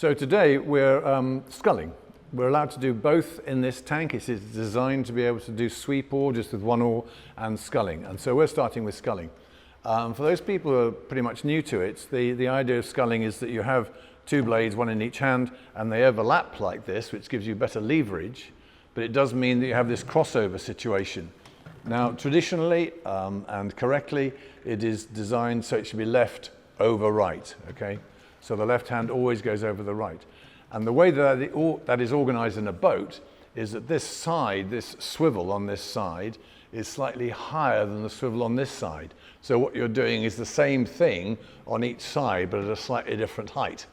So today we're sculling. We're allowed to do both in this tank. It's designed to be able to do sweep oar just with one oar and sculling. And so we're starting with sculling. For those people who are pretty much new to it, the idea of sculling is that you have two blades, one in each hand, and they overlap like this, which gives you better leverage. But it does mean that you have this crossover situation. Now, traditionally and correctly, it is designed so it should be left over right, okay? So the left hand always goes over the right. And the way that is organized in a boat is that this side, this swivel on this side, is slightly higher than the swivel on this side. So what you're doing is the same thing on each side, but at a slightly different height.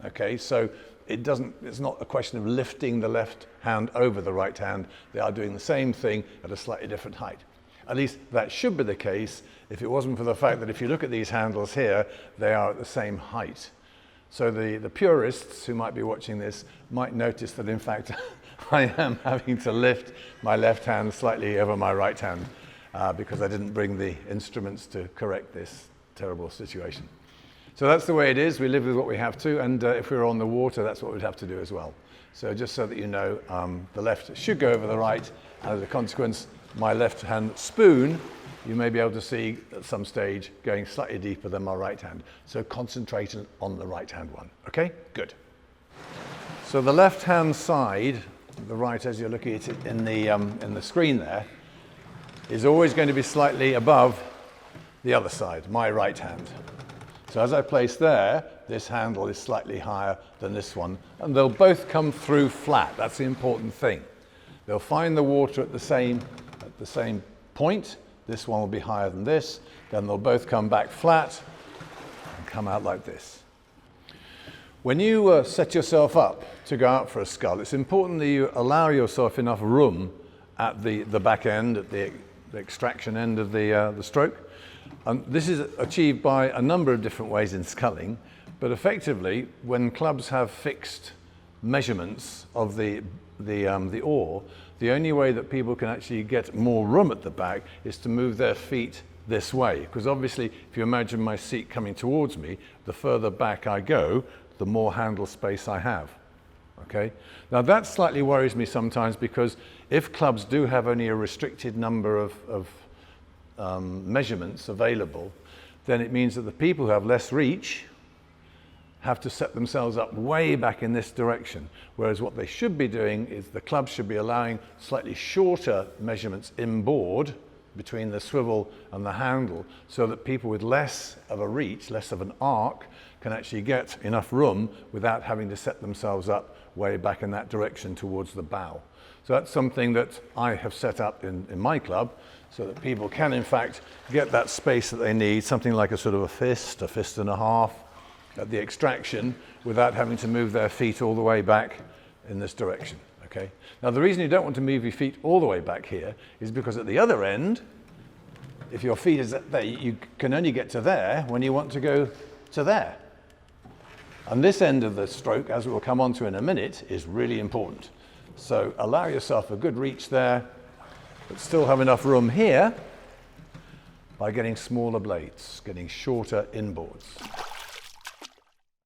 Okay, so it's not a question of lifting the left hand over the right hand. They are doing the same thing at a slightly different height. At least that should be the case if it wasn't for the fact that if you look at these handles here, they are at the same height. So the purists who might be watching this might notice that in fact I am having to lift my left hand slightly over my right hand because I didn't bring the instruments to correct this terrible situation. So that's the way it is. We live with what we have to, and if we were on the water, that's what we'd have to do as well. So just so that you know, the left should go over the right, and as a consequence, my left hand spoon, you may be able to see at some stage going slightly deeper than my right hand. So concentrate on the right hand one, okay? Good. So the left hand side, the right as you're looking at it in the screen there, is always going to be slightly above the other side, my right hand. So as I place there, this handle is slightly higher than this one, and they'll both come through flat. That's the important thing. They'll find the water at the same point. This one will be higher than this. Then they'll both come back flat and come out like this. When you set yourself up to go out for a scull, it's important that you allow yourself enough room at the back end, at the extraction end of the stroke. And this is achieved by a number of different ways in sculling, but effectively, when clubs have fixed measurements of the oar, the only way that people can actually get more room at the back is to move their feet this way. Because obviously, if you imagine my seat coming towards me, the further back I go, the more handle space I have. Okay? Now that slightly worries me sometimes because if clubs do have only a restricted number of measurements available, then it means that the people who have less reach have to set themselves up way back in this direction. Whereas what they should be doing is the club should be allowing slightly shorter measurements inboard between the swivel and the handle so that people with less of a reach, less of an arc, can actually get enough room without having to set themselves up way back in that direction towards the bow. So that's something that I have set up in my club so that people can in fact get that space that they need, something like a sort of a fist and a half, at the extraction without having to move their feet all the way back in this direction, okay? Now the reason you don't want to move your feet all the way back here is because at the other end, if your feet is there, you can only get to there when you want to go to there. And this end of the stroke, as we'll come on to in a minute, is really important. So allow yourself a good reach there, but still have enough room here by getting smaller blades, getting shorter inboards.